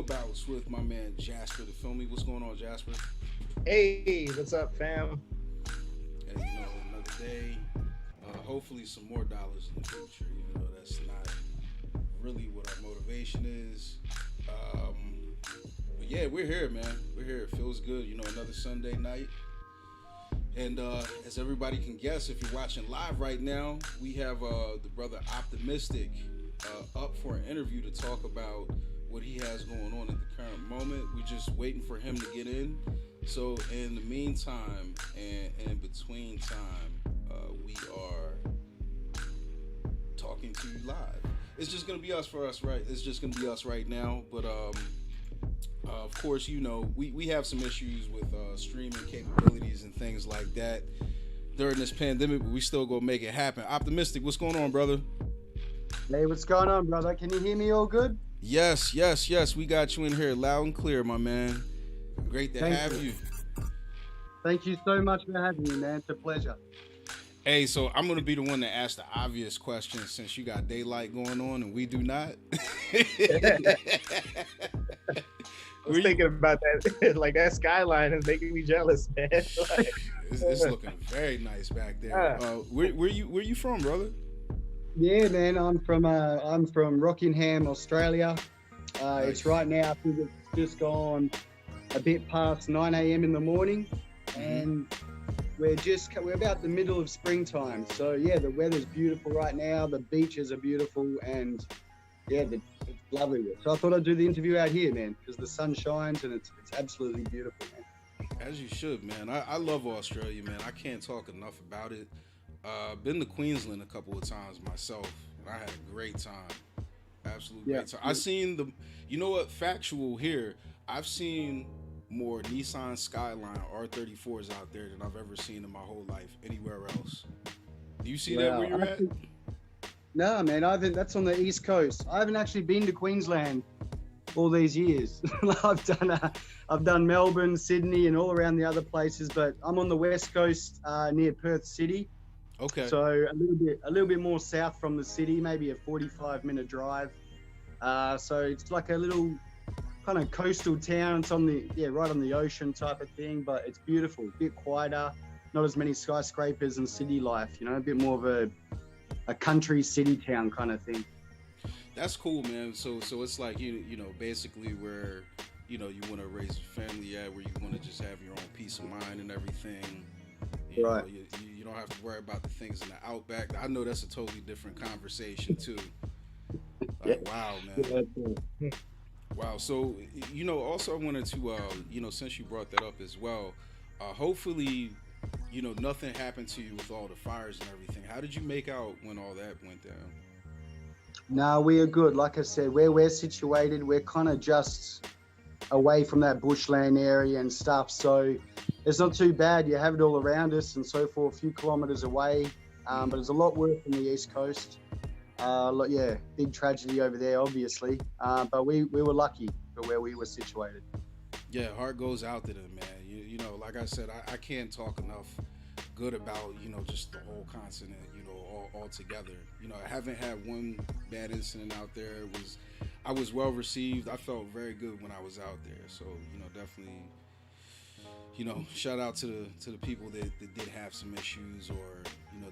Clubhouse with my man Jasper the Filmy. What's going on, Jasper? Hey, what's up, fam? And another day. Hopefully, some more dollars in the future. Even though that's not really what our motivation is. Um, but yeah, we're here, man. We're here. It feels good. Another Sunday night. And as everybody can guess, if you're watching live right now, we have the brother Optimistic up for an interview to talk about what he has going on at the current moment. We're just waiting for him to get in. So in the meantime and in between time, we are talking to you live. It's just gonna be us for us, right? It's just gonna be us right now. But of course, we have some issues with streaming capabilities and things like that during this pandemic, but we still gonna make it happen. Optimistic, what's going on, brother? Hey, what's going on, brother? Can you hear me all good? Yes, yes, yes. We got you in here loud and clear, my man. Great to Thank have you. Thank you so much for having me, man. It's a pleasure. Hey, so I'm gonna be the one to ask the obvious question since you got daylight going on and we do not. I was thinking about that. Like that skyline is making me jealous, man. Like, it's looking very nice back there. Where you from, brother? Yeah, man. I'm from Rockingham, Australia. Nice. It's right now. I think it's just gone a bit past 9 a.m. in the morning, and we're about the middle of springtime. So yeah, the weather's beautiful right now. The beaches are beautiful, and yeah, it's lovely. So I thought I'd do the interview out here, man, because the sun shines and it's absolutely beautiful, man. As you should, man. I love Australia, man. I can't talk enough about it. Been to Queensland a couple of times myself, and I had a great time. Absolute great time. I seen factual here. I've seen more Nissan Skyline R34s out there than I've ever seen in my whole life anywhere else. Do you see that where you're at? No, man. That's on the East Coast. I haven't actually been to Queensland all these years. I've done Melbourne, Sydney, and all around the other places, but I'm on the West Coast near Perth City. Okay. So a little bit more south from the city, maybe a 45-minute drive. So it's like a little kind of coastal town. It's right on the ocean type of thing, but it's beautiful, a bit quieter, not as many skyscrapers and city life, a bit more of a country city town kind of thing. That's cool, man. So it's like basically where you want to raise a family at, where you want to just have your own peace of mind and everything. Right. You don't have to worry about the things in the outback. I know that's a totally different conversation too. Wow, man. Yeah. Wow. So also I wanted to since you brought that up as well, hopefully nothing happened to you with all the fires and everything. How did you make out when all that went down? No, we are good. Like I said, where we're situated, we're kind of just away from that bushland area and stuff. So it's not too bad. You have it all around us and so forth, a few kilometers away. But it's a lot worse on the East Coast. Big tragedy over there, obviously. But we were lucky for where we were situated. Yeah, heart goes out to them, man. Like I said, I can't talk enough good about, just the whole continent, all together. I haven't had one bad incident out there. I was well received. I felt very good when I was out there. So, definitely, shout out to the people that did have some issues or,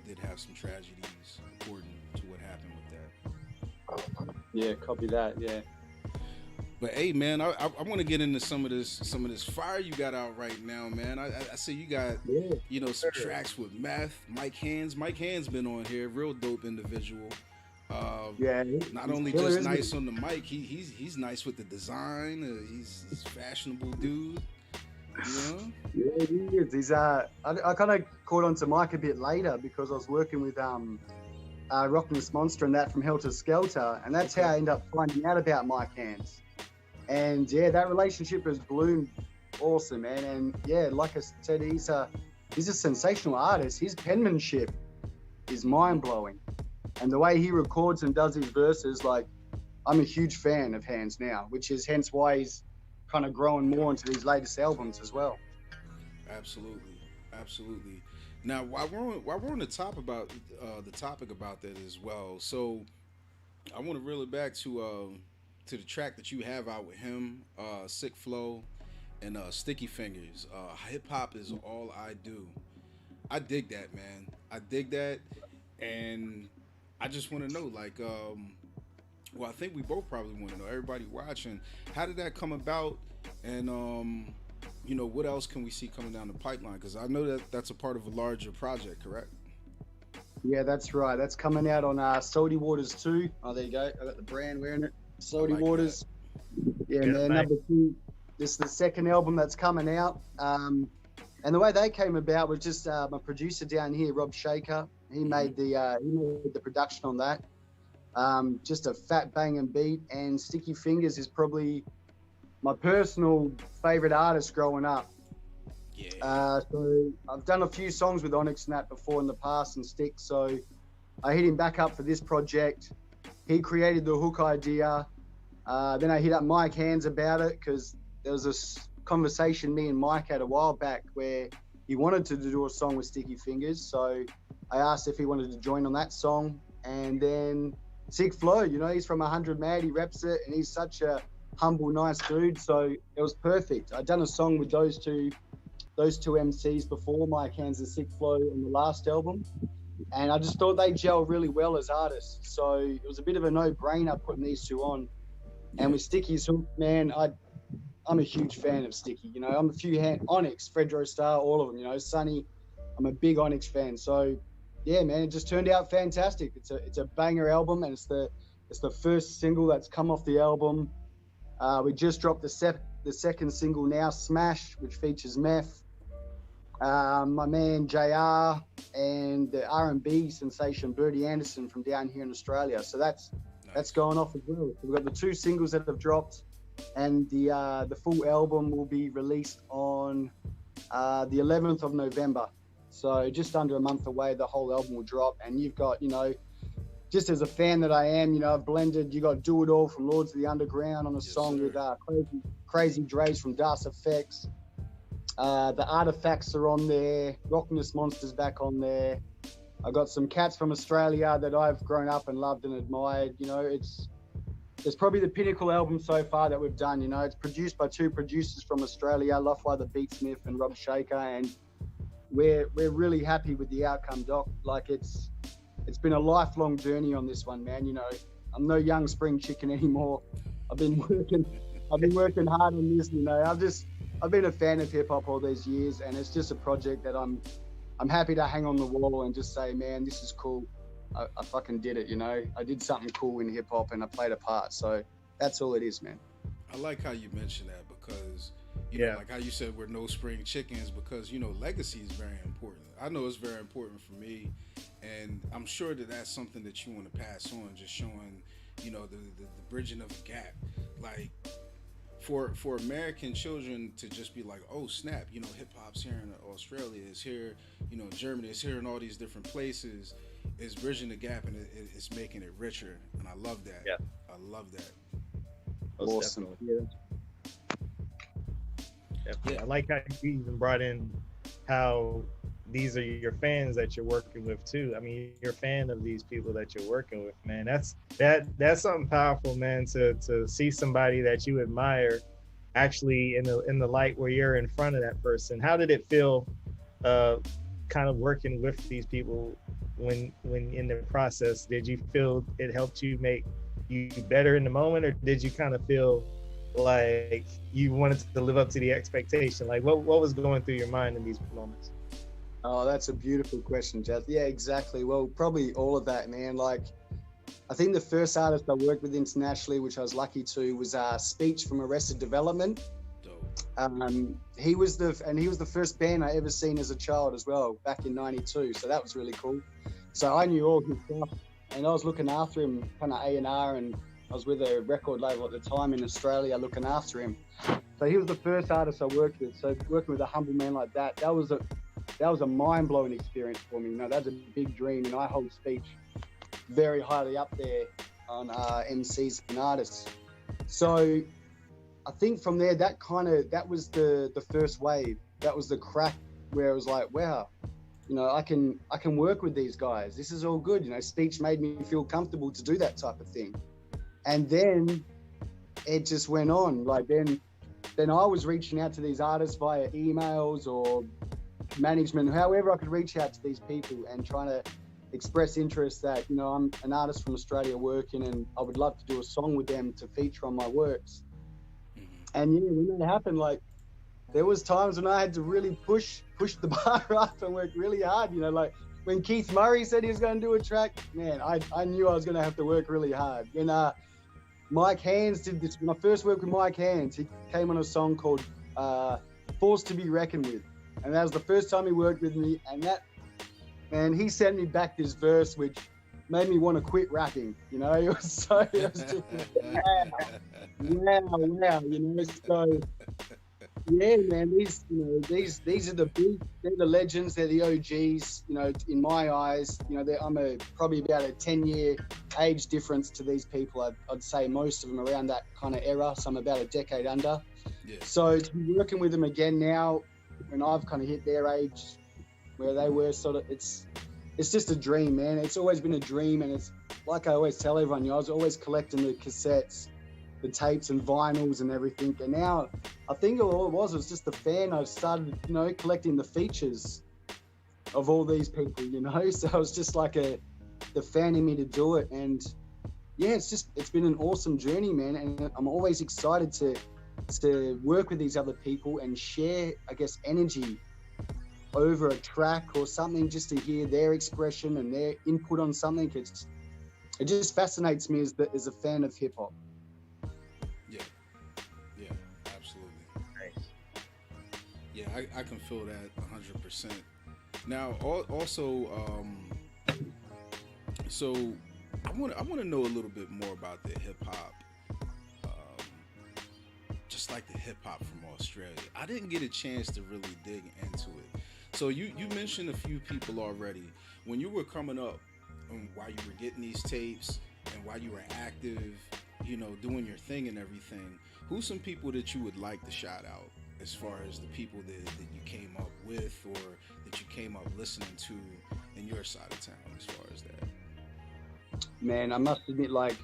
did have some tragedies according to what happened with that. Yeah, copy that. Yeah. But hey, man, I want to get into some of this fire you got out right now, man. I see you got some tracks with Meth, Mike Hands. Mike Hands been on here, real dope individual. Not only just nice on the mic, he's nice with the design. He's a fashionable dude. Yeah, he is. He's I kind of caught on to Mike a bit later because I was working with Rockness Monster and that from Helter Skelter, and that's how I ended up finding out about Mike Hands. And yeah, that relationship has bloomed awesome, man. And yeah, like I said, he's a sensational artist. His penmanship is mind blowing, and the way he records and does his verses, like, I'm a huge fan of Hands now, which is hence why he's kind of growing more into these latest albums as well. Absolutely. Now, while we're on the topic about that as well, so I want to reel it back to to the track that you have out with him, Sick Flow, and Sticky Fingers. Hip hop is all I do. I dig that, man. I dig that, and I just want to know, like, well, I think we both probably want to know. Everybody watching, how did that come about, and what else can we see coming down the pipeline? Because I know that that's a part of a larger project, correct? Yeah, that's right. That's coming out on Salty Waters 2. Oh, there you go. I got the brand wearing it. Salty like Waters. Yeah, Yeah, man. nice. Number 2. This is the second album that's coming out. And the way they came about was just my producer down here, Rob Shaker. He made the production on that. Just a fat banging beat, and Sticky Fingers is probably my personal favorite artist growing up. Yeah. So I've done a few songs with Onyx and that before in the past and Stick. So I hit him back up for this project. He created the hook idea. Then I hit up Mike Hands about it because there was this conversation me and Mike had a while back where he wanted to do a song with Sticky Fingers. So I asked if he wanted to join on that song. And then Sick Flow, he's from 100 Mad. He reps it, and he's such a humble, nice dude. So it was perfect. I'd done a song with those two MCs before, Mike Hands and Sick Flow, on the last album, and I just thought they gel really well as artists. So it was a bit of a no-brainer putting these two on. And with Sticky's hook, man, I'm a huge fan of Sticky. I'm a few Onyx, Fredro Star, all of them. Sonny, I'm a big Onyx fan. So yeah, man, it just turned out fantastic. It's a banger album, and it's the first single that's come off the album. We just dropped the second single now, Smash, which features Meth, my man JR, and the R&B sensation Bertie Anderson from down here in Australia. So that's going off as well. So we've got the 2 singles that have dropped, and the full album will be released on the 11th of November. So just under a month away, the whole album will drop. And you've got, just as a fan that I am, I've blended. You got Do It All from Lords of the Underground on a song with Crazy Dre's from Das Effects. The Artifacts are on there. Rockness Monsters back on there. I got some cats from Australia that I've grown up and loved and admired. It's probably the pinnacle album so far that we've done. It's produced by 2 producers from Australia, Loffway the Beatsmith and Rob Shaker, and we're really happy with the outcome, Doc. Like it's been a lifelong journey on this one, man. I'm no young spring chicken anymore. I've been working hard on this. I've been a fan of hip hop all these years, and it's just a project that I'm happy to hang on the wall and just say, man, this is cool. I fucking did it. I did something cool in hip hop and I played a part. So that's all it is, man. I like how you mentioned that because like how you said we're no spring chickens, because legacy is very important. I know it's very important for me, and I'm sure that that's something that you want to pass on, just showing the bridging of a gap, like for American children to just be like, oh snap, hip hop's here in Australia, is here, Germany is here, in all these different places, is bridging the gap, and it's making it richer, and I love that. Yeah, I love that. Awesome. Yeah. I like how you even brought in how these are your fans that you're working with too. I mean, you're a fan of these people that you're working with, man. That's something powerful, man, to see somebody that you admire actually in the light where you're in front of that person. How did it feel kind of working with these people when in the process? Did you feel it helped you make you better in the moment, or did you kind of feel like you wanted to live up to the expectation? Like what was going through your mind in these moments? Oh, that's a beautiful question, Jazz. Yeah, exactly. Well, probably all of that, man. Like, I think the first artist I worked with internationally, which I was lucky to, was Speech from Arrested Development. Dope. He was the first band I ever seen as a child as well, back in '92. So that was really cool. So I knew all his stuff, and I was looking after him, kind of A&R, and I was with a record label at the time in Australia looking after him. So he was the first artist I worked with. So working with a humble man like that, that was a mind-blowing experience for me. That's a big dream, and I hold Speech very highly up there on MCs and artists. So I think from there, that was the first wave. That was the crack where it was like, wow, I can work with these guys. This is all good. Speech made me feel comfortable to do that type of thing. And then it just went on. Like then I was reaching out to these artists via emails or management, however I could reach out to these people and trying to express interest that, you know, I'm an artist from Australia working and I would love to do a song with them to feature on my works. And yeah, when that happened, like there was times when I had to really push the bar up and work really hard, you know, like when Keith Murray said he was going to do a track, man, I knew I was going to have to work really hard. When Mike Hands did this, when I first worked with Mike Hands, he came on a song called Forced to Be Reckoned With. And that was the first time he worked with me. And that, man, he sent me back this verse, which made me want to quit rapping. You know, it was just, wow, you know, so yeah, man, these are they're the legends, they're the OGs, you know, in my eyes. You know, I'm probably about a 10-year age difference to these people. I'd say most of them around that kind of era, so I'm about a decade under. Yeah. So to be working with them again now, when I've kind of hit their age where they were, sort of, it's just a dream, man. It's always been a dream, and it's like I always tell everyone, you know, I was always collecting the cassettes, the tapes and vinyls and everything, and now I think all it was just the fan. I started, you know, collecting the features of all these people, you know, so it was just like the fan in me to do it. And yeah, it's been an awesome journey, man, and I'm always excited to work with these other people and share, I guess, energy over a track or something, just to hear their expression and their input on something. It just fascinates me as a fan of hip-hop. Yeah, absolutely. Nice. Yeah, I can feel that 100%. Now, also, so I want to know a little bit more about the hip hop, just like the hip hop from Australia. I didn't get a chance to really dig into it. So you mentioned a few people already. When you were coming up, and while you were getting these tapes, and while you were active, you know, doing your thing and everything, who's some people that you would like to shout out as far as the people that you came up with or that you came up listening to in your side of town as far as that? Man, I must admit, like,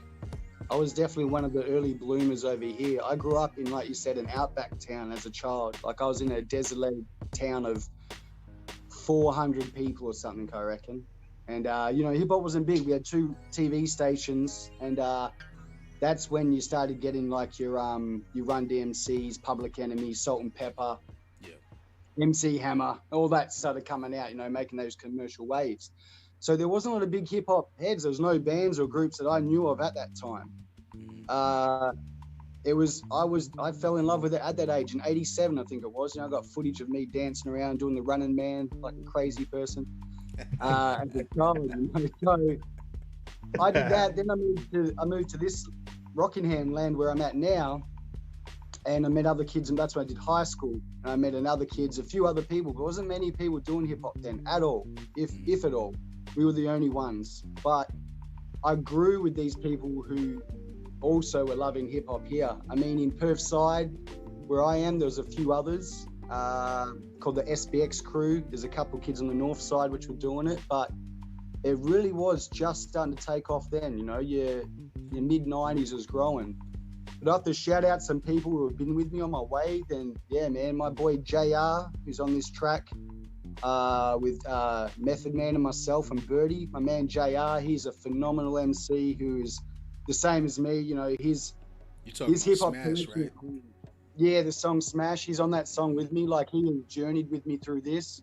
I was definitely one of the early bloomers over here. I grew up in, like you said, an outback town as a child. Like, I was in a desolated town of 400 people or something, I reckon. And, you know, hip-hop wasn't big. We had 2 TV stations, and that's when you started getting, like, your Run DMCs, Public Enemy, Salt and Pepper, MC Hammer, all that started coming out, you know, making those commercial waves. So there wasn't a lot of big hip-hop heads. There was no bands or groups that I knew of at that time. I fell in love with it at that age, in 87, I think it was. You know, I got footage of me dancing around doing the Running Man like a crazy person. As a child, you know. So I did that. Then I moved to this Rockingham land where I'm at now, and I met other kids, and that's when I did high school. And I met another kids, a few other people. There wasn't many people doing hip hop then at all, if at all. We were the only ones. But I grew with these people who also were loving hip hop here. I mean, in Perth side, where I am, there was a few others called the SBX crew. There's a couple of kids on the north side which were doing it, but it really was just starting to take off then. You know, your mid 90s was growing. But I have to shout out some people who have been with me on my way. Then, yeah, man, my boy JR, who's on this track with Method Man and myself and Birdie. My man JR, he's a phenomenal MC who's the same as me. You know, his hip-hop Smash, right? Yeah, the song Smash. He's on that song with me. Like, he journeyed with me through this.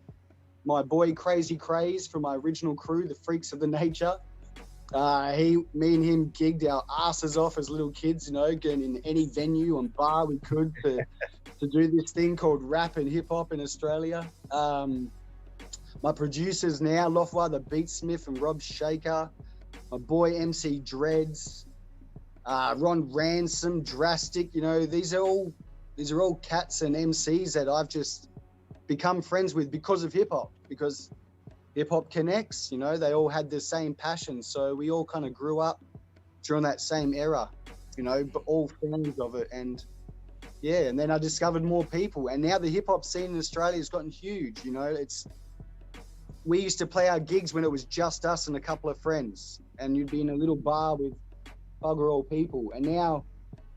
My boy Crazy Craze from my original crew, the Freaks of the Nature. Me and him gigged our asses off as little kids, you know, getting in any venue and bar we could to do this thing called rap and hip hop in Australia. My producers now, Lofwa the Beatsmith and Rob Shaker, my boy MC Dreads, Ron Ransom, Drastic, you know, these are all cats and MCs that I've just become friends with because of hip hop, because hip hop connects, you know, they all had the same passion. So we all kind of grew up during that same era, you know, but all fans of it. And yeah, and then I discovered more people, and now the hip hop scene in Australia has gotten huge. You know, we used to play our gigs when it was just us and a couple of friends, and you'd be in a little bar with bugger all people. And now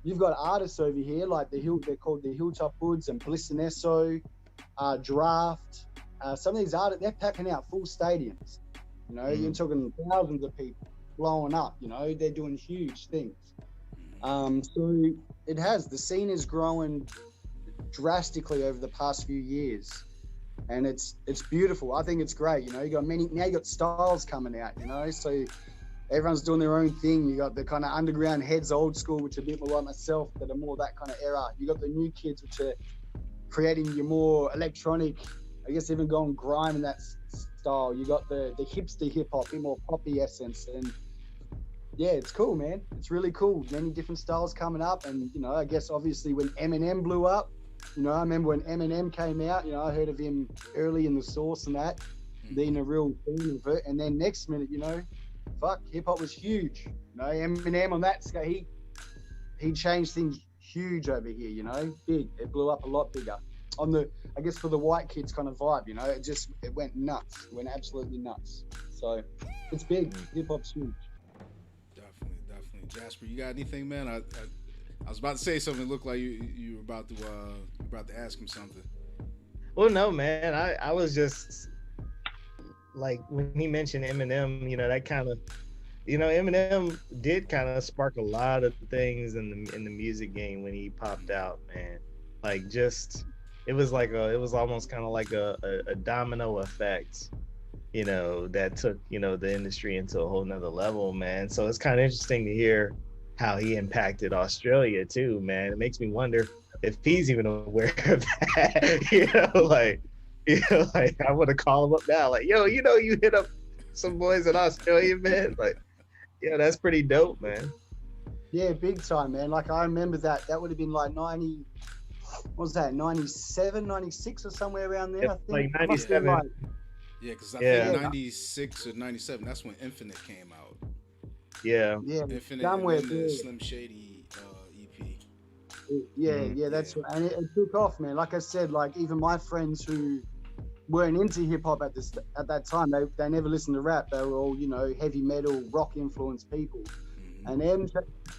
you've got artists over here like they're called the Hilltop Hoods and Blissinesso, Draft. Some of these artists, they're packing out full stadiums. You know, you're talking thousands of people blowing up. You know, they're doing huge things. So the scene is growing drastically over the past few years, and it's beautiful. I think it's great. You know, you got styles coming out. You know, so everyone's doing their own thing. You got the kind of underground heads, old school, which are a bit more like myself, that are more that kind of era. You got the new kids, which are creating your more electronic, I guess even going grime in that style. You got the hipster hip hop, bit more poppy essence, and yeah, it's cool, man. It's really cool. Many different styles coming up, and you know, I guess obviously when Eminem blew up, you know, I remember when Eminem came out. You know, I heard of him early in the Source and that, being a real fan of it, and then next minute, you know, fuck, hip hop was huge. You know, Eminem on that scale, he changed things huge over here. You know, big. It blew up a lot bigger. On the, I guess for the white kids kind of vibe, you know, it went nuts. It went absolutely nuts. So it's big. Hip hop's huge. Definitely. Jasper, you got anything, man? I was about to say something. It looked like you were about to ask him something. Well, no, man. I was just like, when he mentioned Eminem, you know, that kind of, you know, Eminem did kind of spark a lot of things in the music game when he popped out, man. Like, just it was almost kind of like a domino effect, you know, that took, you know, the industry into a whole nother level, man. So it's kind of interesting to hear how he impacted Australia too, man. It makes me wonder if he's even aware of that. Like I want to call him up now, like, yo, you know, you hit up some boys in Australia, man. Like, yeah, that's pretty dope, man. Yeah, big time, man. Like, I remember that would have been like 90, what was that, 97, 96 or somewhere around there, I think. Like 97. Yeah, because I think 96 or 97, that's when Infinite came out. Yeah. Infinite, somewhere and then the Slim Shady EP. Yeah, that's right. And it took off, man. Like I said, like even my friends who weren't into hip hop at that time, they never listened to rap. They were all, you know, heavy metal, rock influenced people. And then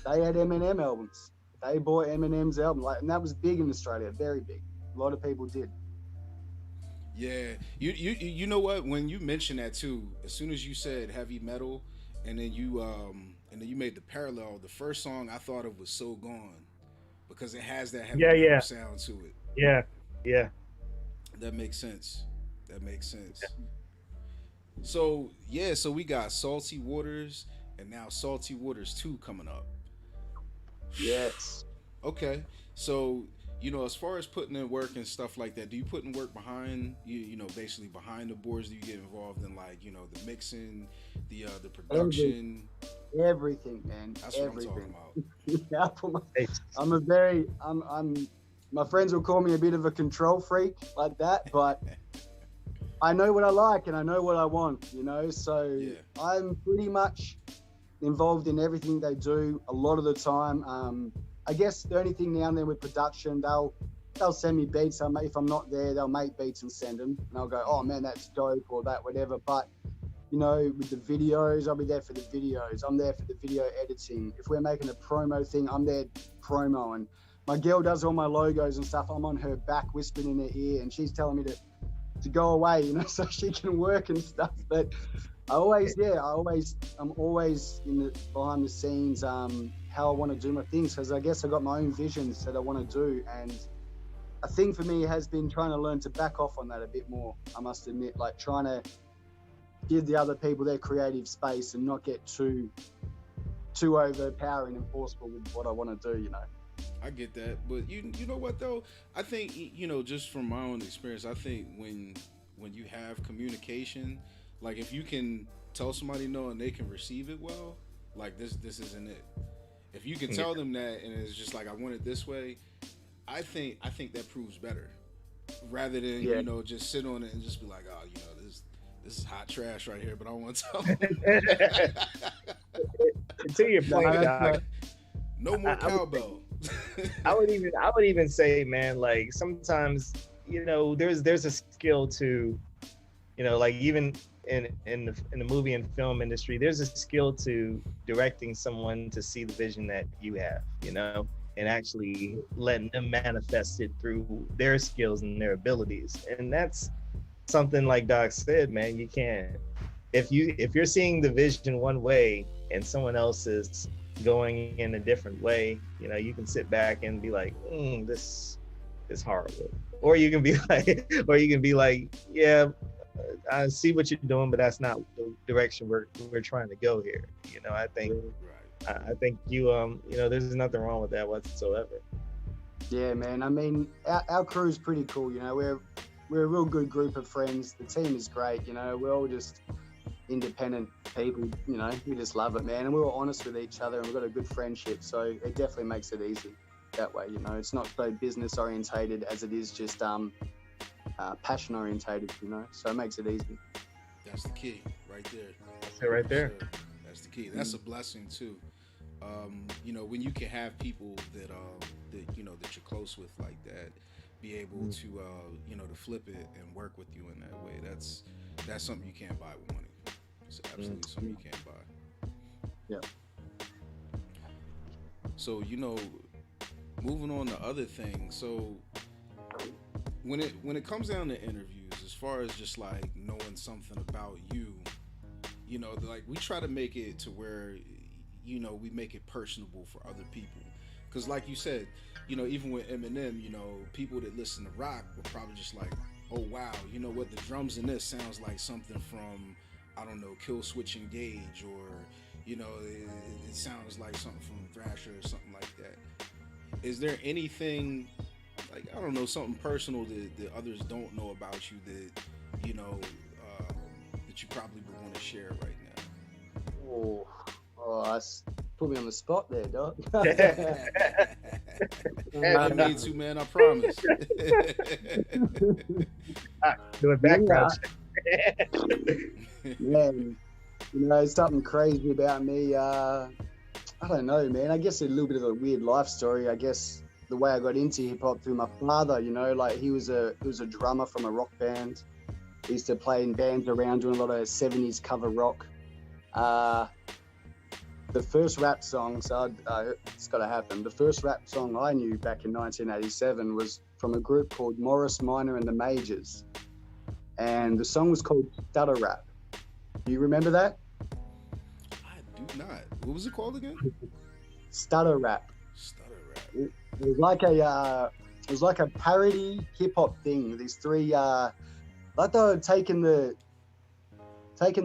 they had Eminem albums. They bought Eminem's album, like, and that was big in Australia, very big. A lot of people did. Yeah, you know what? When you mentioned that too, as soon as you said heavy metal, and then you made the parallel. The first song I thought of was "So Gone," because it has that heavy metal sound to it. Yeah. That makes sense. So we got Salty Waters, and now Salty Waters 2 coming up. Yes. Okay, so you know, as far as putting in work and stuff like that, do you put in work behind you know, basically behind the boards? Do you get involved in, like, you know, the mixing, the production? Everything, man. That's everything. What I'm talking about. I'm my friends will call me a bit of a control freak like that, but I know what I like and I know what I want, you know, so I'm pretty much involved in everything they do a lot of the time. I guess the only thing now and then with production, they'll send me beats. If I'm not there, they'll make beats and send them, and I'll go, oh man, that's dope, or that, whatever. But you know, with the videos, I'll be there for the videos. I'm there for the video editing. If we're making a promo thing, I'm there promo. And my girl does all my logos and stuff. I'm on her back whispering in her ear, and she's telling me to go away, you know, so she can work and stuff. But I'm always behind the scenes, how I want to do my things, because I guess I got my own visions that I want to do. And a thing for me has been trying to learn to back off on that a bit more, I must admit, like trying to give the other people their creative space and not get too overpowering and forceful with what I want to do, you know. I get that, but you know what though? I think, you know, just from my own experience, I think when you have communication, like if you can tell somebody no and they can receive it well, like this isn't it. If you can tell them that and it's just like, I want it this way, I think that proves better, rather than you know, just sit on it and just be like, oh, you know, this is hot trash right here, but I don't want to tell them. To your point, Doc, no more cowbell. I would even say, man, like sometimes, you know, there's a skill to, you know, like even in the movie and film industry, there's a skill to directing someone to see the vision that you have, you know, and actually letting them manifest it through their skills and their abilities. And that's something like Doc said, man, you can't, if you're seeing the vision one way and someone else is going in a different way, you know, you can sit back and be like, this is horrible. Or you can be like, yeah, I see what you're doing, but that's not the direction we're trying to go here. You know, I think you know, there's nothing wrong with that whatsoever. Yeah, man. I mean, our crew's pretty cool. You know, we're a real good group of friends. The team is great. You know, we're all just independent people. You know, we just love it, man. And we're all honest with each other, and we've got a good friendship. So it definitely makes it easy that way. You know, it's not so business orientated as it is just passion orientated. You know, so it makes it easy. That's the key, right there. That's it, right there. Sure. That's the key. That's a blessing too. You know, when you can have people that you know that you're close with like that, be able to you know, to flip it and work with you in that way. That's something you can't buy with money. It's absolutely something you can't buy. Yeah. So, you know, moving on to other things. So when it comes down to interviews, as far as just like knowing something about you, you know, like we try to make it to where, you know, we make it personable for other people. Because like you said, you know, even with Eminem, you know, people that listen to rock were probably just like, oh wow, you know what, the drums in this sounds like something from, I don't know, Kill Switch Engage, or, you know, it sounds like something from Thrasher or something like that. Is there anything, like, I don't know, something personal that others don't know about you that, you know, that you probably would want to share right now? Oh, that's put me on the spot there, Doc. I need to, man, I promise. Doing background check. Man, you know, something crazy about me. I don't know, man. I guess a little bit of a weird life story. I guess the way I got into hip hop through my father. You know, like he was a drummer from a rock band. He used to play in bands around doing a lot of 70s cover rock. The first rap song, so it's got to happen. The first rap song I knew back in 1987 was from a group called Morris Minor and the Majors. And the song was called Stutter Rap. Do you remember that? I do not. What was it called again? Stutter Rap. Stutter Rap. It was like a parody hip hop thing. These three, like they were taking the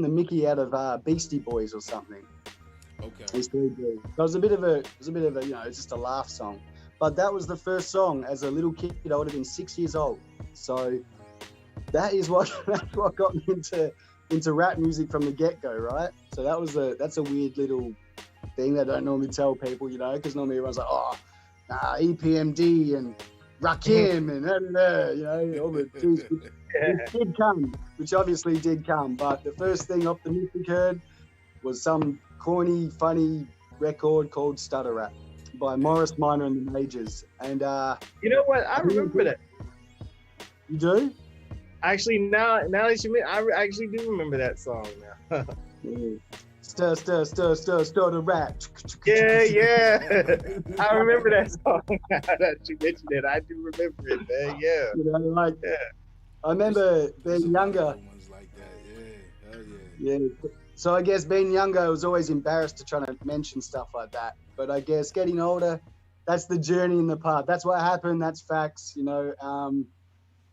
Mickey out of Beastie Boys or something. Okay. These three dudes. It was a bit of a, you know, it's just a laugh song. But that was the first song as a little kid. I would have been 6 years old. So that's what got me into rap music from the get-go, right? So that's a weird little thing that I don't normally tell people, you know, because normally everyone's like, EPMD and Rakim and you know, all the dudes. It did come, which obviously did come. But the first thing Optimystic heard was some corny, funny record called Stutter Rap by Morris Minor and the Majors. And you know what? I remember that. You do? Actually, now that you mention, I actually do remember that song now. Stir the rap. Yeah. I remember that song now that you mentioned it. I do remember it, man. Yeah. You know, like, I remember being younger. Ones like that. Yeah. Hell yeah. Yeah. So I guess being younger, I was always embarrassed to try to mention stuff like that. But I guess getting older, that's the journey in the path. That's what happened. That's facts, you know.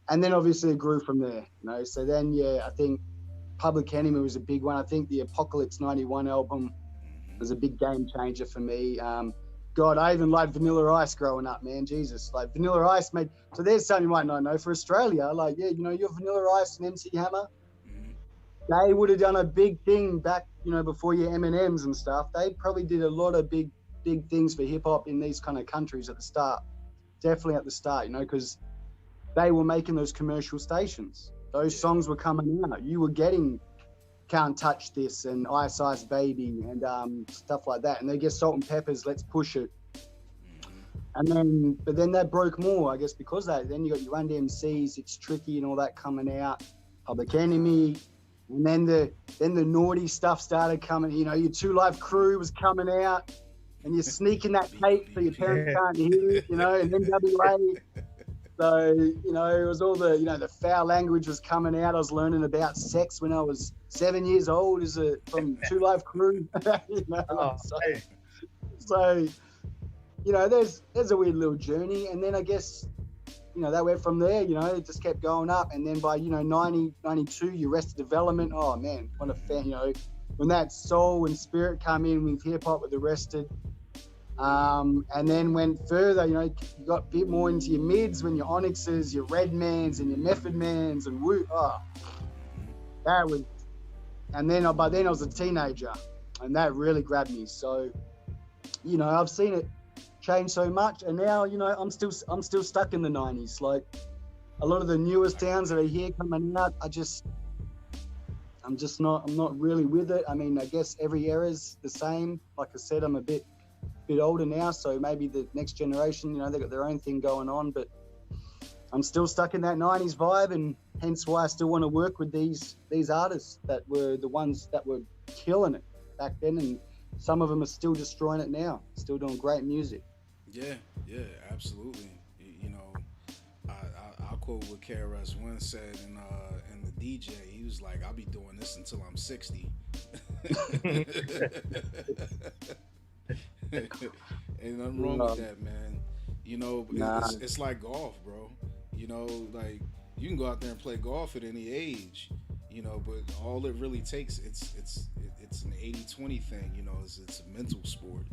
And then obviously it grew from there, you know. So then, yeah, I think Public Enemy was a big one. I think the Apocalypse 91 album was a big game changer for me. God, I even liked Vanilla Ice growing up, man. Jesus, like Vanilla Ice made. So there's something you might not know for Australia. Like, yeah, you know, your Vanilla Ice and MC Hammer. They would have done a big thing back, you know, before your M&Ms and stuff. They probably did a lot of big things for hip hop in these kind of countries at the start. Definitely at the start, you know, because they were making those commercial stations. Those songs were coming out. You were getting Can't Touch This and Ice Ice Baby and stuff like that. And they get Salt and Peppers, Let's Push It. And then that broke more, I guess, because then you got your Run DMCs, It's Tricky and all that coming out, Public Enemy. And then the naughty stuff started coming, you know, your Two Life Crew was coming out. and you're sneaking that tape so your parents Yeah. can't hear it, you know, and NWA. So, you know, it was all the, you know, the foul language was coming out. I was learning about sex when I was 7 years old from Two Live Crew. You know, Oh, hey. so, you know, there's a weird little journey. And then I guess, you know, that went from there, you know, it just kept going up. And then by, you know, 90, 92, you Arrested Development. Oh, man, what a fan, you know, when that soul and spirit come in with hip hop with Arrested. And then went further, you know, you got a bit more into your mids when your Onyxes, your Redmans and your Method Mans and Woo. Oh, that was, and then by then I was a teenager and that really grabbed me. So, you know, I've seen it change so much, and now, you know, I'm still stuck in the 90s. Like a lot of the newest sounds that are here coming out, I'm not really with it. I mean, I guess every era's the same. Like I said, I'm a bit older now, so maybe the next generation, you know, they got their own thing going on, but I'm still stuck in that 90s vibe, and hence why I still want to work with these artists that were the ones that were killing it back then, and some of them are still destroying it now, still doing great music. Yeah, absolutely. You know, I'll quote what KRS-One said in the DJ. He was like, "I'll be doing this until I'm 60." Ain't nothing wrong with that, man. You know, it's like golf, bro. You know, like you can go out there and play golf at any age, you know, but all it really takes, it's an 80-20 thing, you know, it's a mental sport,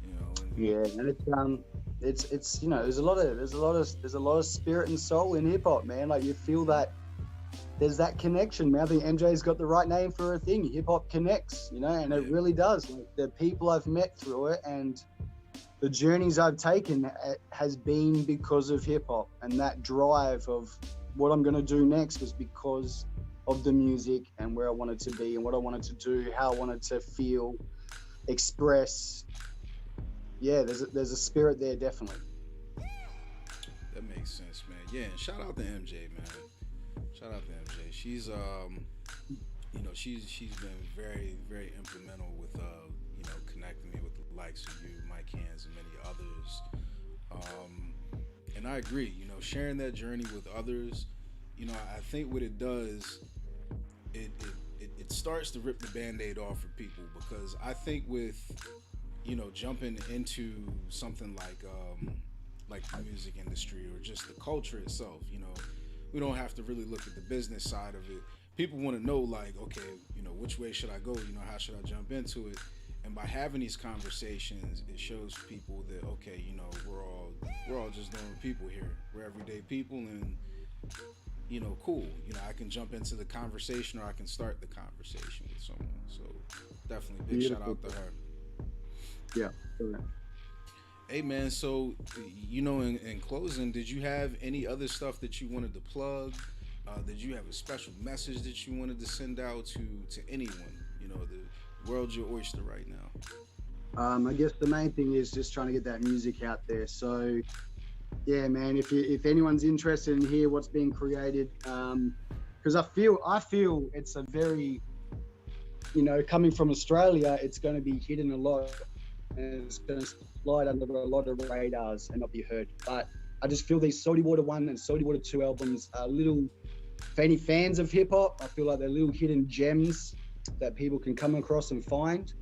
you know. And it's you know, there's a lot of spirit and soul in hip hop, man. Like you feel that there's that connection, man. I think MJ's got the right name for a thing. Hip hop connects, you know, and it really does. Like the people I've met through it and the journeys I've taken has been because of hip hop, and that drive of what I'm going to do next was because of the music and where I wanted to be and what I wanted to do, how I wanted to feel, express. Yeah, there's a spirit there, definitely. That makes sense, man. Yeah, and shout out to MJ, man. Shout out to MJ. She's you know, she's been very, very implemental with you know, connecting me with the likes of you, Mike Hands, and many others. And I agree, you know, sharing that journey with others, you know, I think what it does, it starts to rip the Band-Aid off for people, because I think with, you know, jumping into something like the music industry or just the culture itself, you know, we don't have to really look at the business side of it. People want to know, like, okay, you know, which way should I go? You know, how should I jump into it? And by having these conversations, it shows people that, okay, you know, we're all just normal people here. We're everyday people, and you know, cool. You know, I can jump into the conversation, or I can start the conversation with someone. So definitely big shout out to her. Yeah. Correct. Hey man, so you know, in closing, did you have any other stuff that you wanted to plug? Did you have a special message that you wanted to send out to anyone? You know, the world's your oyster right now. I guess the main thing is just trying to get that music out there. So, yeah, man, if anyone's interested in hear what's being created, because I feel it's a very, you know, coming from Australia, it's going to be hidden a lot, and it's going to slide under a lot of radars and not be heard. But I just feel these Salty Water 1 and Salty Water 2 albums are little, for any fans of hip hop, I feel like they're little hidden gems that people can come across and find.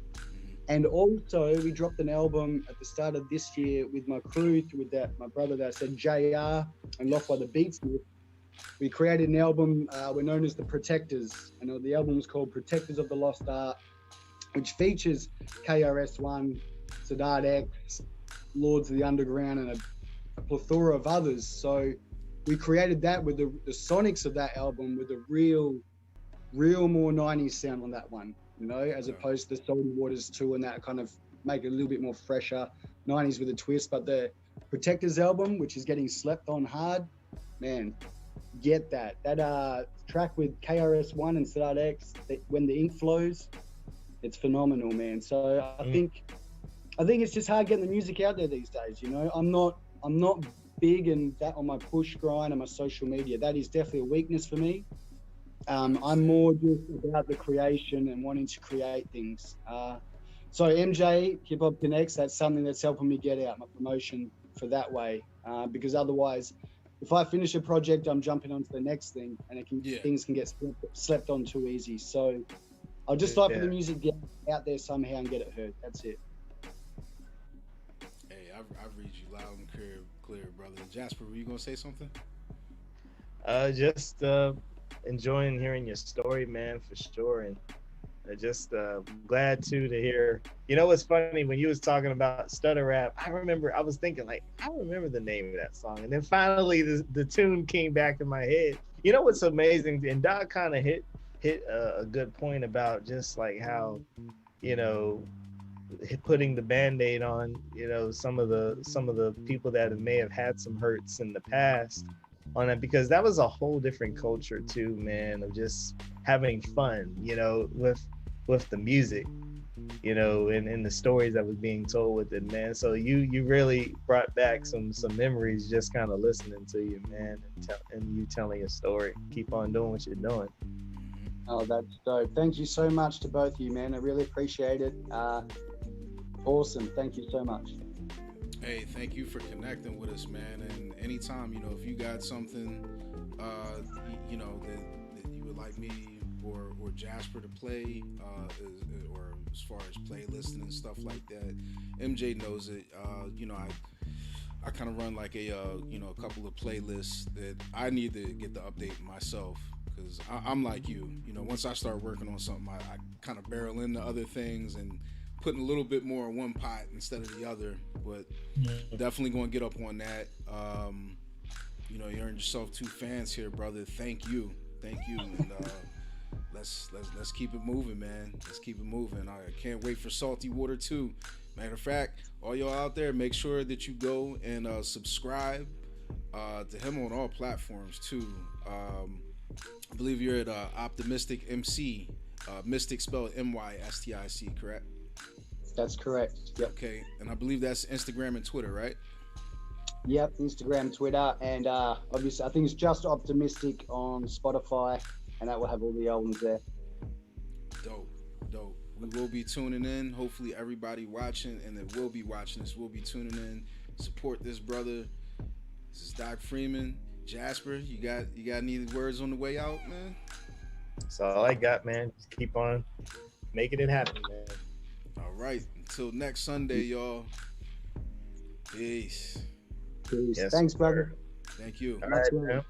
And also, we dropped an album at the start of this year with my crew, with my brother that I said JR and Locked by the Beatsmith. We created an album we're known as the Protectors, and the album was called Protectors of the Lost Art, which features KRS-One, Sadat X, Lords of the Underground, and a plethora of others. So we created that with the sonics of that album with a real more 90s sound on that one, you know, as opposed to the Salty Waters 2 and that kind of make it a little bit more fresher, 90s with a twist. But the Protectors album, which is getting slept on hard, man, get that track with KRS-One and Sadat X, When the Ink Flows, it's phenomenal, man. So I think it's just hard getting the music out there these days, you know. I'm not big and that on my push grind and my social media. That is definitely a weakness for me. I'm more just about the creation and wanting to create things. So MJ Hip Hop Connects, that's something that's helping me get out my promotion for that way. Because otherwise, if I finish a project, I'm jumping on to the next thing, and things can get slept on too easy. So I'll just like for the music to get out there somehow and get it heard. That's it. Hey, I read you loud and clear, brother. Jasper, were you gonna say something? Just enjoying hearing your story, man, for sure, and just glad too to hear. You know what's funny, when you was talking about stutter rap, I remember I was thinking like, I remember the name of that song, and then finally the tune came back in my head. You know what's amazing, and Doc kind of hit a good point about just like how, you know, putting the band-aid on, you know, some of the people that may have had some hurts in the past on it, because that was a whole different culture too, man, of just having fun, you know, with the music, you know, and the stories that was being told with it, man. So you really brought back some memories just kind of listening to you, man, and you telling your story. Keep on doing what you're doing. Oh, that's dope. Thank you so much to both of you, man. I really appreciate it. Awesome. Thank you so much. Hey, thank you for connecting with us, man. And anytime, you know, if you got something, you know, that you would like me or Jasper to play, or as far as playlisting and stuff like that, MJ knows it. You know, I kind of run like a you know, a couple of playlists that I need to get the update myself, because I'm like you know, once I start working on something, I kind of barrel into other things and putting a little bit more in one pot instead of the other. But definitely going to get up on that. You know, you earned yourself 2 fans here, brother. Thank you, and let's keep it moving, man. Let's keep it moving. I can't wait for Salty Water 2. Matter of fact, all y'all out there, make sure that you go and subscribe to him on all platforms too. I believe you're at Optimystic MC, Mystic spelled MYSTIC, correct? That's correct. Yep. Okay, and I believe that's Instagram and Twitter, right? Yep, Instagram, Twitter, and obviously I think it's just Optimistic on Spotify, and that will have all the albums there. Dope. We will be tuning in. Hopefully everybody watching and that will be watching this will be tuning in. Support this brother. This is Doc Freeman. Jasper, you got any words on the way out, man? That's all I got, man. Just keep on making it happen, man. All right. Until next Sunday, y'all. Peace. Yes, thanks, brother. Thank you. All right, man.